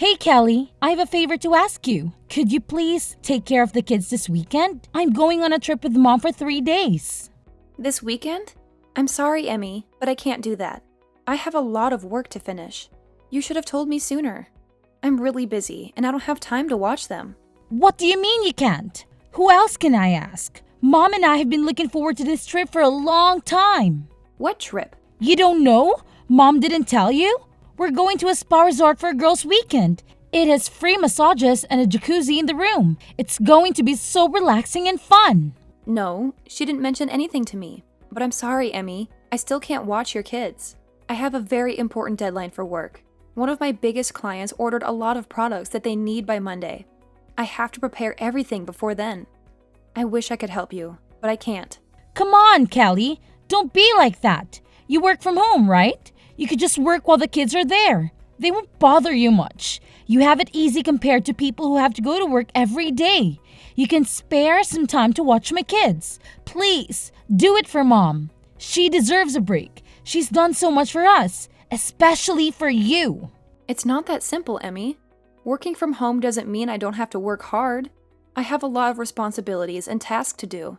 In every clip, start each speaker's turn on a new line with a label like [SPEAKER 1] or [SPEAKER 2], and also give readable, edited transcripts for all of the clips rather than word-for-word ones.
[SPEAKER 1] Hey Kelly, I have a favor to ask you. Could you please take care of the kids this weekend? I'm going on a trip with mom for 3 days.
[SPEAKER 2] This weekend? I'm sorry, Emmy, but I can't do that. I have a lot of work to finish. You should have told me sooner. I'm really busy, and I don't have time to watch them.
[SPEAKER 1] What do you mean you can't? Who else can I ask? Mom and I have been looking forward to this trip for a long time.
[SPEAKER 2] What trip?
[SPEAKER 1] You don't know? Mom didn't tell you? We're going to a spa resort for a girls' weekend. It has free massages and a jacuzzi in the room. It's going to be so relaxing and fun.
[SPEAKER 2] No, she didn't mention anything to me. But I'm sorry, Emmy. I still can't watch your kids. I have a very important deadline for work. One of my biggest clients ordered a lot of products that they need by Monday. I have to prepare everything before then. I wish I could help you, but I can't.
[SPEAKER 1] Come on, Kelly. Don't be like that. You work from home, right? You could just work while the kids are there. They won't bother you much. You have it easy compared to people who have to go to work every day. You can spare some time to watch my kids. Please, do it for Mom. She deserves a break. She's done so much for us, especially for you.
[SPEAKER 2] It's not that simple, Emmy. Working from home doesn't mean I don't have to work hard. I have a lot of responsibilities and tasks to do.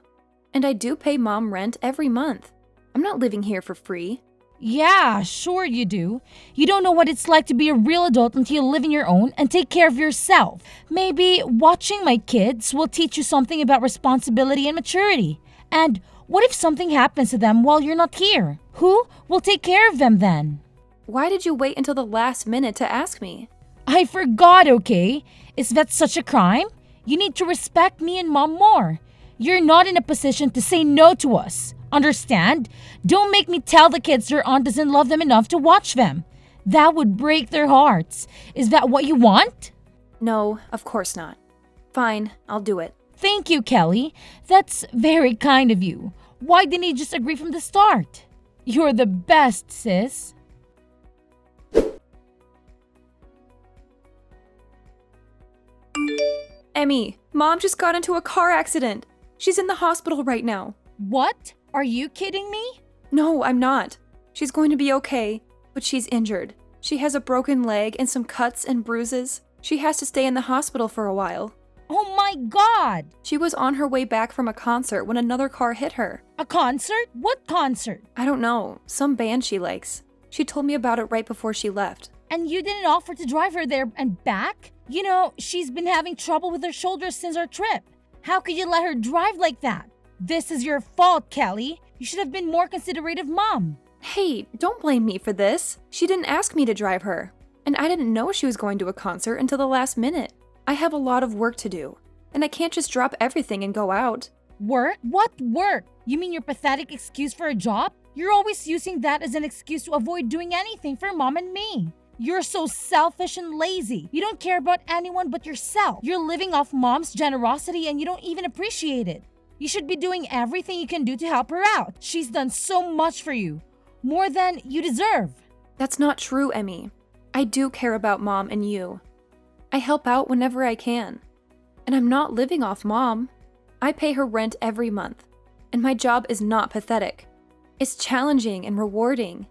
[SPEAKER 2] And I do pay Mom rent every month. I'm not living here for free.
[SPEAKER 1] Yeah, sure you do. You don't know what it's like to be a real adult until you live on your own and take care of yourself. Maybe watching my kids will teach you something about responsibility and maturity. And what if something happens to them while you're not here? Who will take care of them then?
[SPEAKER 2] Why did you wait until the last minute to ask me?
[SPEAKER 1] I forgot, okay? Is that such a crime? You need to respect me and Mom more. You're not in a position to say no to us. Understand? Don't make me tell the kids their aunt doesn't love them enough to watch them. That would break their hearts. Is that what you want?
[SPEAKER 2] No, of course not. Fine, I'll do it.
[SPEAKER 1] Thank you, Kelly. That's very kind of you. Why didn't you just agree from the start? You're the best, sis.
[SPEAKER 2] Emmy, Mom just got into a car accident. She's in the hospital right now.
[SPEAKER 1] What? Are you kidding me?
[SPEAKER 2] No, I'm not. She's going to be okay, but she's injured. She has a broken leg and some cuts and bruises. She has to stay in the hospital for a while.
[SPEAKER 1] Oh my God!
[SPEAKER 2] She was on her way back from a concert when another car hit her.
[SPEAKER 1] A concert? What concert?
[SPEAKER 2] I don't know, some band she likes. She told me about it right before she left.
[SPEAKER 1] And you didn't offer to drive her there and back? You know, she's been having trouble with her shoulders since our trip. How could you let her drive like that? This is your fault, Kelly. You should have been more considerate of Mom.
[SPEAKER 2] Hey, don't blame me for this. She didn't ask me to drive her. And I didn't know she was going to a concert until the last minute. I have a lot of work to do. And I can't just drop everything and go out.
[SPEAKER 1] Work? What work? You mean your pathetic excuse for a job? You're always using that as an excuse to avoid doing anything for Mom and me. You're so selfish and lazy. You don't care about anyone but yourself. You're living off Mom's generosity and you don't even appreciate it. You should be doing everything you can do to help her out. She's done so much for you. More than you deserve.
[SPEAKER 2] That's not true, Emmy. I do care about Mom and you. I help out whenever I can. And I'm not living off Mom. I pay her rent every month. And my job is not pathetic. It's challenging and rewarding.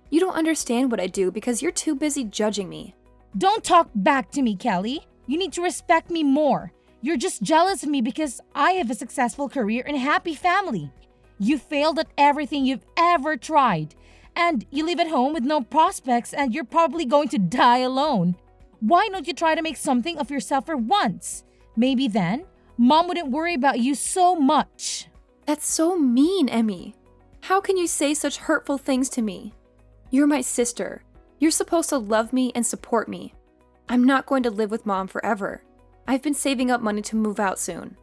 [SPEAKER 2] You don't understand what I do because you're too busy judging me.
[SPEAKER 1] Don't talk back to me, Kelly. You need to respect me more. You're just jealous of me because I have a successful career and a happy family. You failed at everything you've ever tried. And you live at home with no prospects and you're probably going to die alone. Why don't you try to make something of yourself for once? Maybe then, Mom wouldn't worry about you so much.
[SPEAKER 2] That's so mean, Emmy. How can you say such hurtful things to me? You're my sister. You're supposed to love me and support me. I'm not going to live with Mom forever. I've been saving up money to move out soon.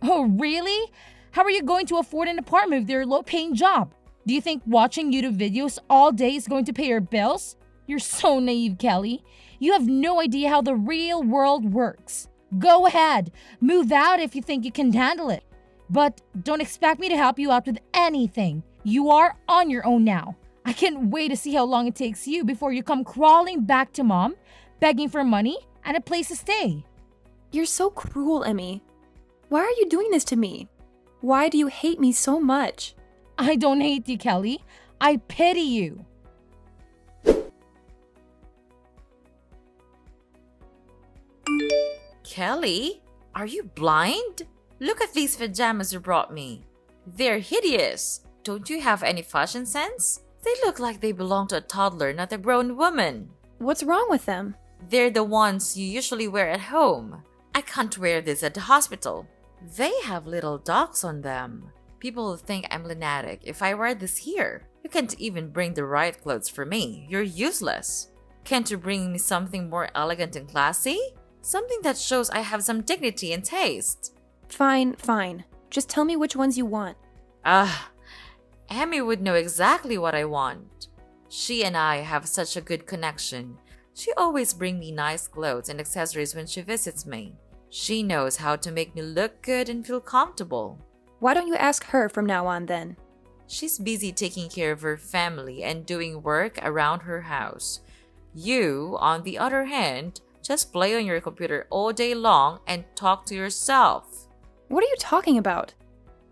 [SPEAKER 1] Oh, really? How are you going to afford an apartment with your low-paying job? Do you think watching YouTube videos all day is going to pay your bills? You're so naive, Kelly. You have no idea how the real world works. Go ahead, move out if you think you can handle it. But don't expect me to help you out with anything. You are on your own now. I can't wait to see how long it takes you before you come crawling back to Mom, begging for money and a place to stay.
[SPEAKER 2] You're so cruel, Emmy. Why are you doing this to me? Why do you hate me so much?
[SPEAKER 1] I don't hate you, Kelly. I pity you.
[SPEAKER 3] Kelly, are you blind? Look at these pajamas you brought me. They're hideous. Don't you have any fashion sense? They look like they belong to a toddler, not a grown woman.
[SPEAKER 2] What's wrong with them?
[SPEAKER 3] They're the ones you usually wear at home. I can't wear this at the hospital. They have little dogs on them. People will think I'm lunatic if I wear this here. You can't even bring the right clothes for me. You're useless. Can't you bring me something more elegant and classy? Something that shows I have some dignity and taste.
[SPEAKER 2] Fine. Just tell me which ones you want.
[SPEAKER 3] Amy would know exactly what I want. She and I have such a good connection. She always brings me nice clothes and accessories when she visits me. She knows how to make me look good and feel comfortable.
[SPEAKER 2] Why don't you ask her from now on then?
[SPEAKER 3] She's busy taking care of her family and doing work around her house. You, on the other hand, just play on your computer all day long and talk to yourself.
[SPEAKER 2] What are you talking about?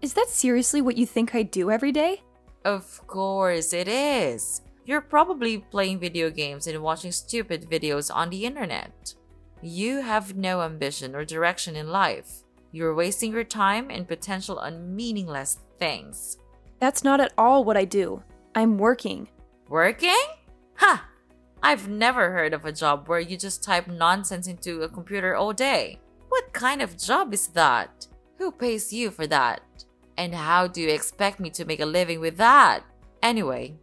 [SPEAKER 2] Is that seriously what you think I do every day?
[SPEAKER 3] Of course it is. You're probably playing video games and watching stupid videos on the internet. You have no ambition or direction in life. You're wasting your time and potential on meaningless things.
[SPEAKER 2] That's not at all what I do. I'm working.
[SPEAKER 3] Working? Ha! I've never heard of a job where you just type nonsense into a computer all day. What kind of job is that? Who pays you for that? And how do you expect me to make a living with that? Anyway,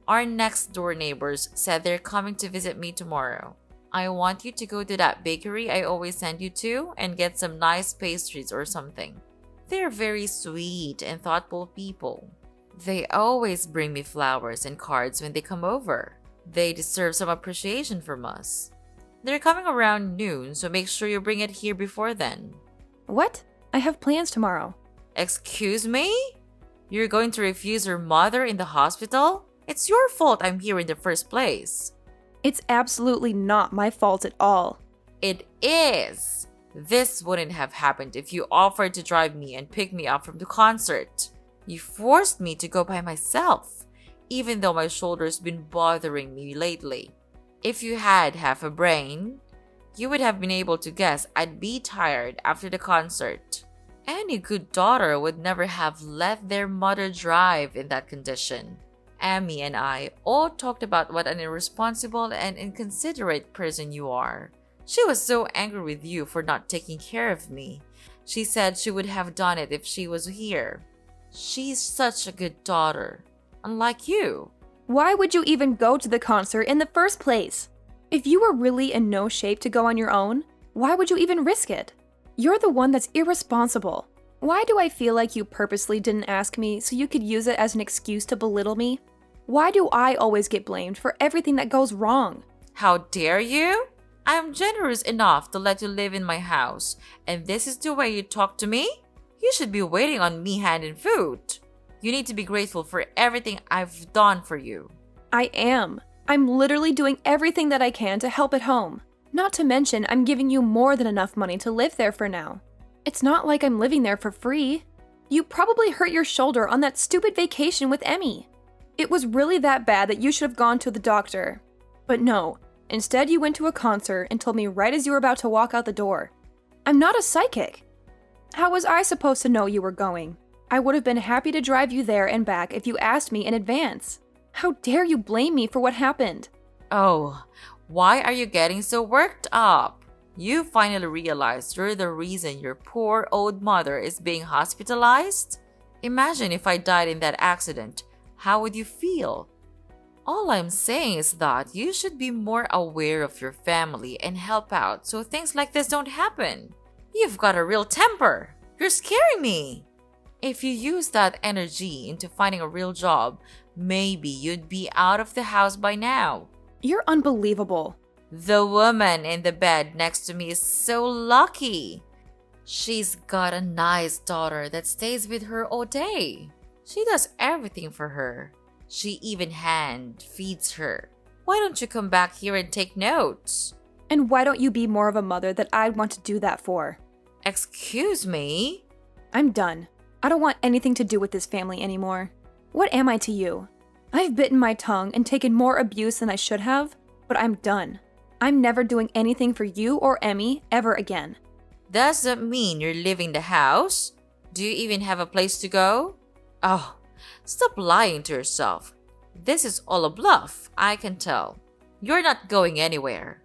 [SPEAKER 3] our next door neighbors said they're coming to visit me tomorrow. I want you to go to that bakery I always send you to and get some nice pastries or something. They're very sweet and thoughtful people. They always bring me flowers and cards when they come over. They deserve some appreciation from us. They're coming around noon, so make sure you bring it here before then.
[SPEAKER 2] What? I have plans tomorrow.
[SPEAKER 3] Excuse me? You're going to refuse your mother in the hospital? It's your fault I'm here in the first place.
[SPEAKER 2] It's absolutely not my fault at all.
[SPEAKER 3] It is. This wouldn't have happened if you offered to drive me and pick me up from the concert. You forced me to go by myself, even though my shoulder's been bothering me lately. If you had half a brain, you would have been able to guess I'd be tired after the concert. Any good daughter would never have let their mother drive in that condition. Amy and I all talked about what an irresponsible and inconsiderate person you are. She was so angry with you for not taking care of me. She said she would have done it if she was here. She's such a good daughter, unlike you.
[SPEAKER 2] Why would you even go to the concert in the first place? If you were really in no shape to go on your own, why would you even risk it? You're the one that's irresponsible. Why do I feel like you purposely didn't ask me so you could use it as an excuse to belittle me? Why do I always get blamed for everything that goes wrong?
[SPEAKER 3] How dare you? I am generous enough to let you live in my house, and this is the way you talk to me? You should be waiting on me hand and foot. You need to be grateful for everything I've done for you.
[SPEAKER 2] I am. I'm literally doing everything that I can to help at home. Not to mention, I'm giving you more than enough money to live there for now. It's not like I'm living there for free. You probably hurt your shoulder on that stupid vacation with Emmy. It was really that bad that you should have gone to the doctor. But no, instead you went to a concert and told me right as you were about to walk out the door. I'm not a psychic. How was I supposed to know you were going? I would have been happy to drive you there and back if you asked me in advance. How dare you blame me for what happened?
[SPEAKER 3] Oh, why are you getting so worked up? You finally realized you're the reason your poor old mother is being hospitalized? Imagine if I died in that accident. How would you feel? All I'm saying is that you should be more aware of your family and help out so things like this don't happen. You've got a real temper. You're scaring me. If you use that energy into finding a real job, maybe you'd be out of the house by now.
[SPEAKER 2] You're unbelievable.
[SPEAKER 3] The woman in the bed next to me is so lucky. She's got a nice daughter that stays with her all day. She does everything for her. She even hand feeds her. Why don't you come back here and take notes?
[SPEAKER 2] And why don't you be more of a mother that I'd want to do that for?
[SPEAKER 3] Excuse me?
[SPEAKER 2] I'm done. I don't want anything to do with this family anymore. What am I to you? I've bitten my tongue and taken more abuse than I should have, but I'm done. I'm never doing anything for you or Emmy ever again.
[SPEAKER 3] Does that mean you're leaving the house? Do you even have a place to go? Oh, stop lying to yourself. This is all a bluff, I can tell. You're not going anywhere.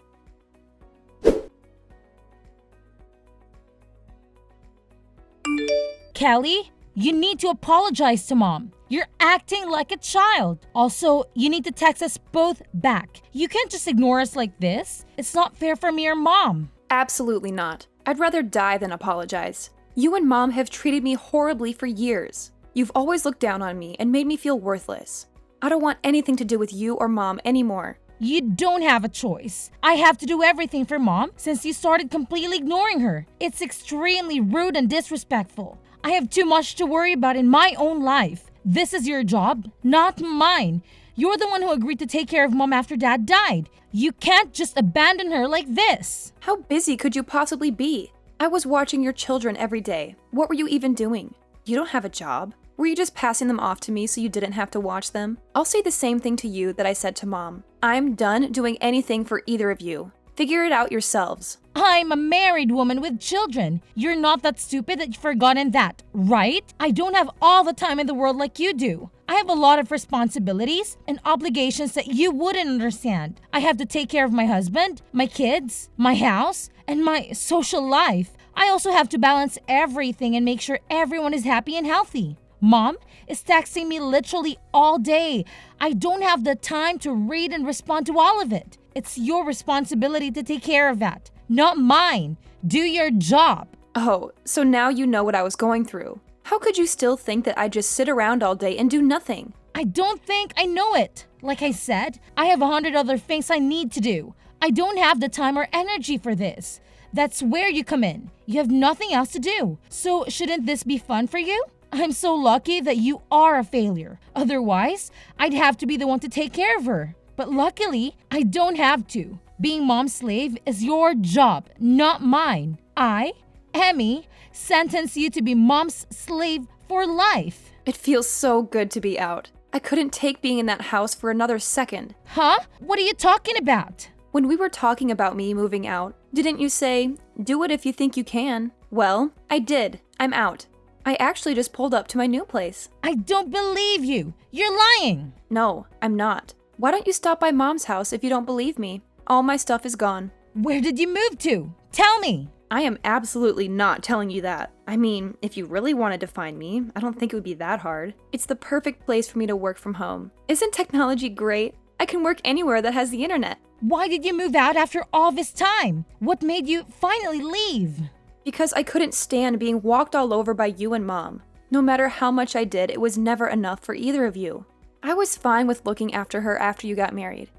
[SPEAKER 1] Kelly, you need to apologize to Mom. You're acting like a child. Also, you need to text us both back. You can't just ignore us like this. It's not fair for me or Mom.
[SPEAKER 2] Absolutely not. I'd rather die than apologize. You and Mom have treated me horribly for years. You've always looked down on me and made me feel worthless. I don't want anything to do with you or Mom anymore.
[SPEAKER 1] You don't have a choice. I have to do everything for Mom since you started completely ignoring her. It's extremely rude and disrespectful. I have too much to worry about in my own life. This is your job, not mine. You're the one who agreed to take care of Mom after Dad died. You can't just abandon her like this.
[SPEAKER 2] How busy could you possibly be? I was watching your children every day. What were you even doing? You don't have a job. Were you just passing them off to me so you didn't have to watch them? I'll say the same thing to you that I said to Mom. I'm done doing anything for either of you. Figure it out yourselves.
[SPEAKER 1] I'm a married woman with children. You're not that stupid that you've forgotten that, right? I don't have all the time in the world like you do. I have a lot of responsibilities and obligations that you wouldn't understand. I have to take care of my husband, my kids, my house, and my social life. I also have to balance everything and make sure everyone is happy and healthy. Mom is texting me literally all day. I don't have the time to read and respond to all of it. It's your responsibility to take care of that, not mine. Do your job.
[SPEAKER 2] Oh, so now you know what I was going through. How could you still think that I just sit around all day and do nothing?
[SPEAKER 1] I don't think I know it. Like I said, I have 100 other things I need to do. I don't have the time or energy for this. That's where you come in. You have nothing else to do. So shouldn't this be fun for you? I'm so lucky that you are a failure. Otherwise, I'd have to be the one to take care of her. But luckily, I don't have to. Being Mom's slave is your job, not mine. I, Emmy, sentence you to be Mom's slave for life.
[SPEAKER 2] It feels so good to be out. I couldn't take being in that house for another second.
[SPEAKER 1] Huh? What are you talking about?
[SPEAKER 2] When we were talking about me moving out, didn't you say, do it if you think you can? Well, I did. I'm out. I actually just pulled up to my new place.
[SPEAKER 1] I don't believe you. You're lying.
[SPEAKER 2] No, I'm not. Why don't you stop by Mom's house if you don't believe me? All my stuff is gone.
[SPEAKER 1] Where did you move to? Tell me.
[SPEAKER 2] I am absolutely not telling you that. I mean, if you really wanted to find me, I don't think it would be that hard. It's the perfect place for me to work from home. Isn't technology great? I can work anywhere that has the internet.
[SPEAKER 1] Why did you move out after all this time? What made you finally leave?
[SPEAKER 2] Because I couldn't stand being walked all over by you and Mom. No matter how much I did, it was never enough for either of you. I was fine with looking after her after you got married.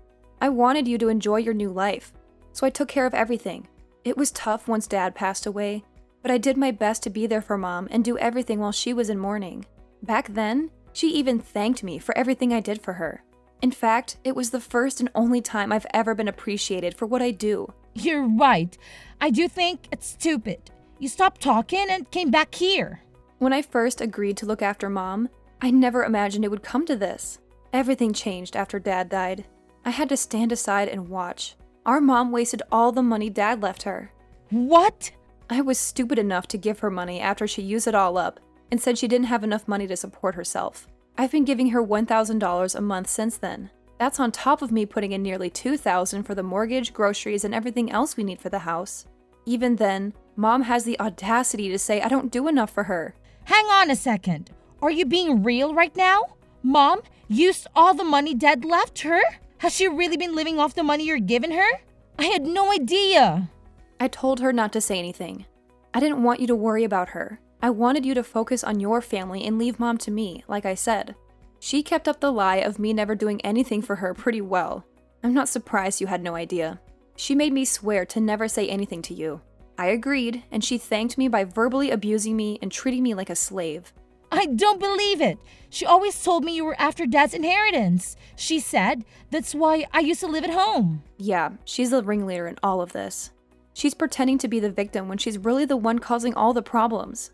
[SPEAKER 2] I wanted you to enjoy your new life, so I took care of everything. It was tough once Dad passed away, but I did my best to be there for Mom and do everything while she was in mourning. Back then, she even thanked me for everything I did for her. In fact, it was the first and only time I've ever been appreciated for what I do.
[SPEAKER 1] You're right. I do think it's stupid. You stopped talking and came back here.
[SPEAKER 2] When I first agreed to look after Mom, I never imagined it would come to this. Everything changed after Dad died. I had to stand aside and watch. Our mom wasted all the money Dad left her.
[SPEAKER 1] What?
[SPEAKER 2] I was stupid enough to give her money after she used it all up and said she didn't have enough money to support herself. I've been giving her $1,000 a month since then. That's on top of me putting in nearly $2,000 for the mortgage, groceries, and everything else we need for the house. Even then, Mom has the audacity to say I don't do enough for her.
[SPEAKER 1] Hang on a second. Are you being real right now? Mom used all the money Dad left her? Has she really been living off the money you're giving her? I had no idea.
[SPEAKER 2] I told her not to say anything. I didn't want you to worry about her. I wanted you to focus on your family and leave Mom to me, like I said. She kept up the lie of me never doing anything for her pretty well. I'm not surprised you had no idea. She made me swear to never say anything to you. I agreed, and she thanked me by verbally abusing me and treating me like a slave.
[SPEAKER 1] I don't believe it. She always told me you were after Dad's inheritance. She said that's why I used to live at home.
[SPEAKER 2] Yeah, she's the ringleader in all of this. She's pretending to be the victim when she's really the one causing all the problems.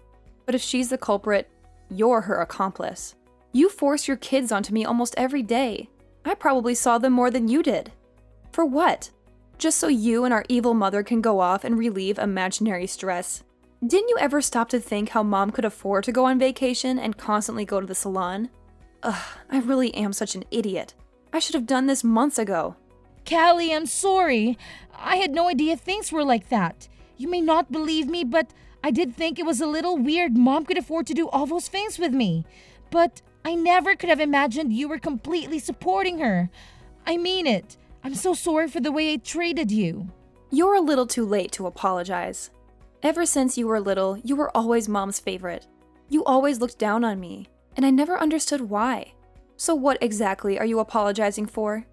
[SPEAKER 2] But if she's the culprit, you're her accomplice. You force your kids onto me almost every day. I probably saw them more than you did. For what? just so you and our evil mother can go off and relieve imaginary stress. Didn't you ever stop to think how mom could afford to go on vacation and constantly go to the salon? Ugh, I really am such an idiot. I should have done this months ago.
[SPEAKER 1] Callie, I'm sorry. I had no idea things were like that. You may not believe me, but I did think it was a little weird Mom could afford to do all those things with me. But I never could have imagined you were completely supporting her. I mean it. I'm so sorry for the way I treated you.
[SPEAKER 2] You're a little too late to apologize. Ever since you were little, you were always Mom's favorite. You always looked down on me, and I never understood why. So what exactly are you apologizing for?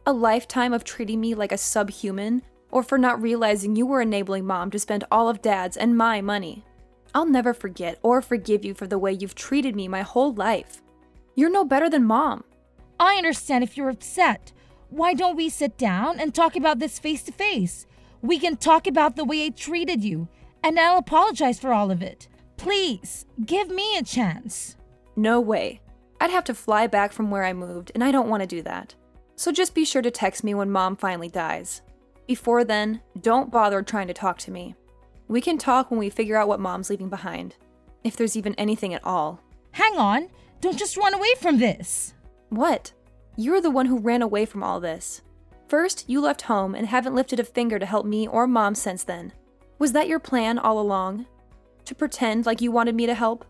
[SPEAKER 2] A lifetime of treating me like a subhuman, or for not realizing you were enabling Mom to spend all of Dad's and my money? I'll never forget or forgive you for the way you've treated me my whole life. You're no better than Mom.
[SPEAKER 1] I understand if you're upset. Why don't we sit down and talk about this face to face? We can talk about the way I treated you, and I'll apologize for all of it. Please, give me a chance.
[SPEAKER 2] No way. I'd have to fly back from where I moved, and I don't want to do that. So just be sure to text me when Mom finally dies. Before then, don't bother trying to talk to me. We can talk when we figure out what Mom's leaving behind. If there's even anything at all.
[SPEAKER 1] Hang on, don't just run away from this.
[SPEAKER 2] What? You're the one who ran away from all this. First, you left home and haven't lifted a finger to help me or Mom since then. Was that your plan all along? To pretend like you wanted me to help?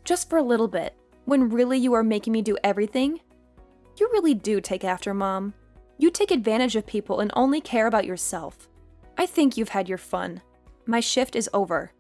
[SPEAKER 2] Just for a little bit, when really you are making me do everything? You really do take after Mom. You take advantage of people and only care about yourself. I think you've had your fun. My shift is over.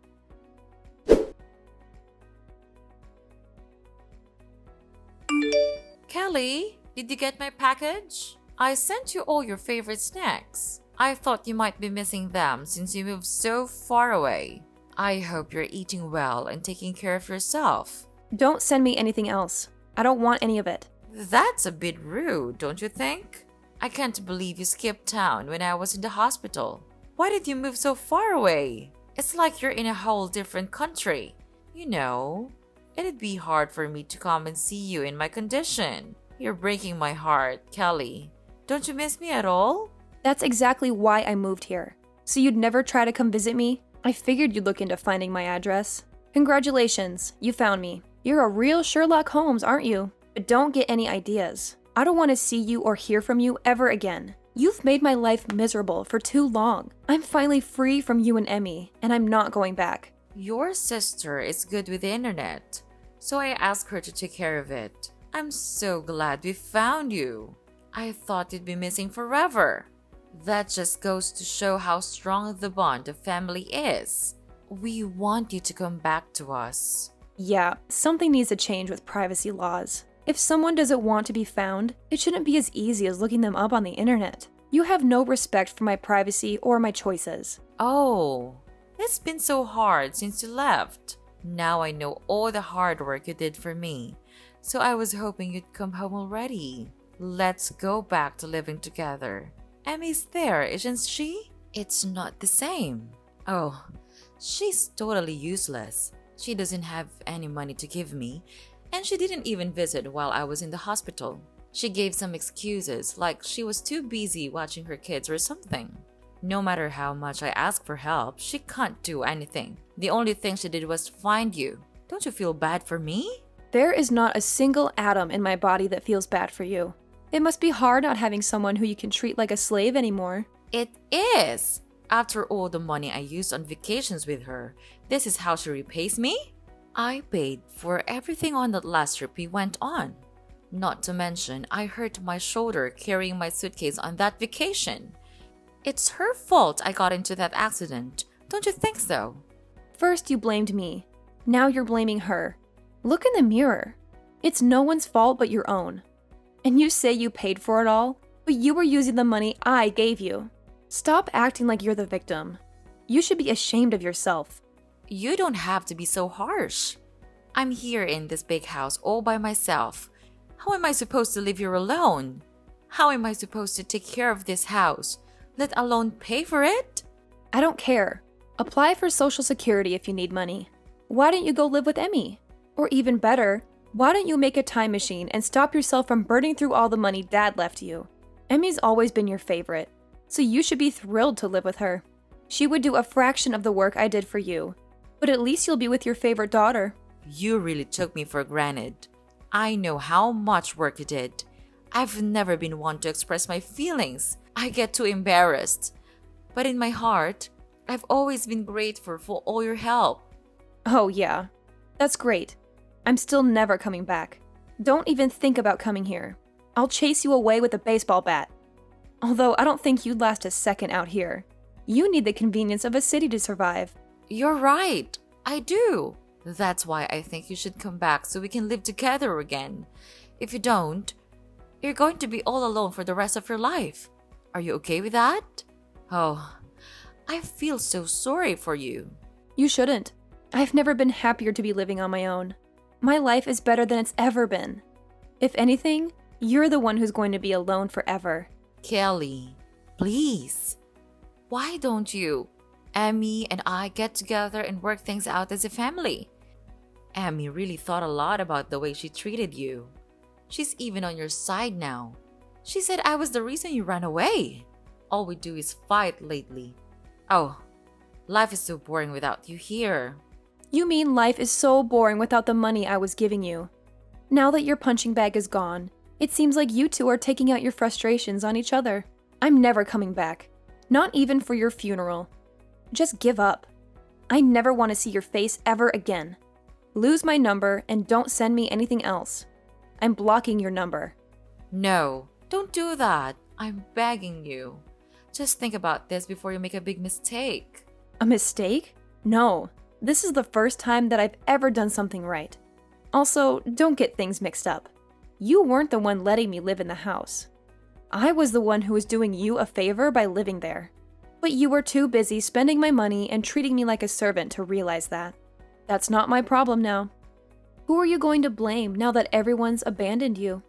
[SPEAKER 3] Kelly, did you get my package? I sent you all your favorite snacks. I thought you might be missing them since you moved so far away. I hope you're eating well and taking care of yourself.
[SPEAKER 2] Don't send me anything else. I don't want any of it.
[SPEAKER 3] That's a bit rude, don't you think? I can't believe you skipped town when I was in the hospital. Why did you move so far away? It's like you're in a whole different country. You know, it'd be hard for me to come and see you in my condition. You're breaking my heart, Kelly. Don't you miss me at all?
[SPEAKER 2] That's exactly why I moved here. So you'd never try to come visit me? I figured you'd look into finding my address. Congratulations, you found me. You're a real Sherlock Holmes, aren't you? But don't get any ideas. I don't want to see you or hear from you ever again. You've made my life miserable for too long. I'm finally free from you and Emmy, and I'm not going back.
[SPEAKER 3] Your sister is good with the internet, so I asked her to take care of it. I'm so glad we found you. I thought you'd be missing forever. That just goes to show how strong the bond of family is. We want you to come back to us.
[SPEAKER 2] Yeah, something needs to change with privacy laws. If someone doesn't want to be found, it shouldn't be as easy as looking them up on the internet. You have no respect for my privacy or my choices.
[SPEAKER 3] Oh, it's been so hard since you left. Now I know all the hard work you did for me, so I was hoping you'd come home already. Let's go back to living together. Emmy's there, isn't she? It's not the same. Oh, she's totally useless. She doesn't have any money to give me, and she didn't even visit while I was in the hospital. She gave some excuses, like she was too busy watching her kids or something. No matter how much I ask for help, she can't do anything. The only thing she did was find you. Don't you feel bad for me?
[SPEAKER 2] There is not a single atom in my body that feels bad for you. It must be hard not having someone who you can treat like a slave anymore.
[SPEAKER 3] It is. After all the money I used on vacations with her, this is how she repays me? I paid for everything on that last trip we went on. Not to mention, I hurt my shoulder carrying my suitcase on that vacation. It's her fault I got into that accident. Don't you think so?
[SPEAKER 2] First you blamed me. Now you're blaming her. Look in the mirror. It's no one's fault but your own. And you say you paid for it all, but you were using the money I gave you. Stop acting like you're the victim. You should be ashamed of yourself.
[SPEAKER 3] You don't have to be so harsh. I'm here in this big house all by myself. How am I supposed to live here alone? How am I supposed to take care of this house, let alone pay for it?
[SPEAKER 2] I don't care. Apply for Social Security if you need money. Why don't you go live with Emmy? Or even better, why don't you make a time machine and stop yourself from burning through all the money Dad left you? Emmy's always been your favorite. so you should be thrilled to live with her. She would do a fraction of the work I did for you, but at least you'll be with your favorite daughter.
[SPEAKER 3] You really took me for granted. I know how much work you did. I've never been one to express my feelings. I get too embarrassed. But in my heart, I've always been grateful for all your help.
[SPEAKER 2] Oh yeah, that's great. I'm still never coming back. Don't even think about coming here. I'll chase you away with a baseball bat. Although I don't think you'd last a second out here. You need the convenience of a city to survive.
[SPEAKER 3] You're right. I do. That's why I think you should come back so we can live together again. If you don't, you're going to be all alone for the rest of your life. Are you okay with that? Oh, I feel so sorry for you.
[SPEAKER 2] You shouldn't. I've never been happier to be living on my own. My life is better than it's ever been. If anything, you're the one who's going to be alone forever.
[SPEAKER 3] Kelly, please. Why don't you, Emmy and I get together and work things out as a family? Emmy really thought a lot about the way she treated you. She's even on your side now. She said I was the reason you ran away. All we do is fight lately. Oh, life is so boring without you here.
[SPEAKER 2] You mean life is so boring without the money I was giving you. Now that your punching bag is gone, it seems like you two are taking out your frustrations on each other. I'm never coming back. Not even for your funeral. Just give up. I never want to see your face ever again. Lose my number and don't send me anything else. I'm blocking your number.
[SPEAKER 3] No, don't do that. I'm begging you. Just think about this before you make a big mistake.
[SPEAKER 2] A mistake? No. This is the first time that I've ever done something right. Also, don't get things mixed up. You weren't the one letting me live in the house. I was the one who was doing you a favor by living there. But you were too busy spending my money and treating me like a servant to realize that. That's not my problem now. Who are you going to blame now that everyone's abandoned you?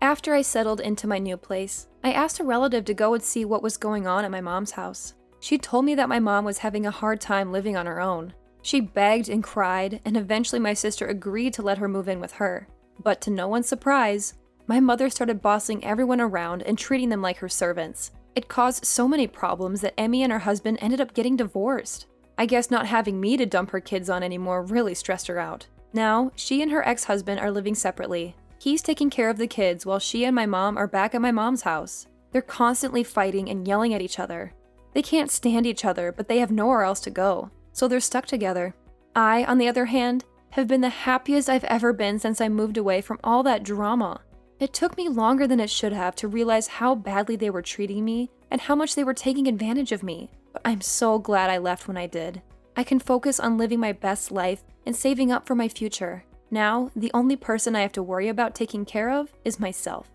[SPEAKER 2] After I settled into my new place, I asked a relative to go and see what was going on at my mom's house. She told me that my mom was having a hard time living on her own. She begged and cried, and eventually my sister agreed to let her move in with her. But to no one's surprise, my mother started bossing everyone around and treating them like her servants. It caused so many problems that Emmy and her husband ended up getting divorced. I guess not having me to dump her kids on anymore really stressed her out. Now, she and her ex-husband are living separately. He's taking care of the kids while she and my mom are back at my mom's house. They're constantly fighting and yelling at each other. They can't stand each other, but they have nowhere else to go, so they're stuck together. I, on the other hand, have been the happiest I've ever been since I moved away from all that drama. It took me longer than it should have to realize how badly they were treating me and how much they were taking advantage of me, but I'm so glad I left when I did. I can focus on living my best life and saving up for my future. Now, the only person I have to worry about taking care of is myself.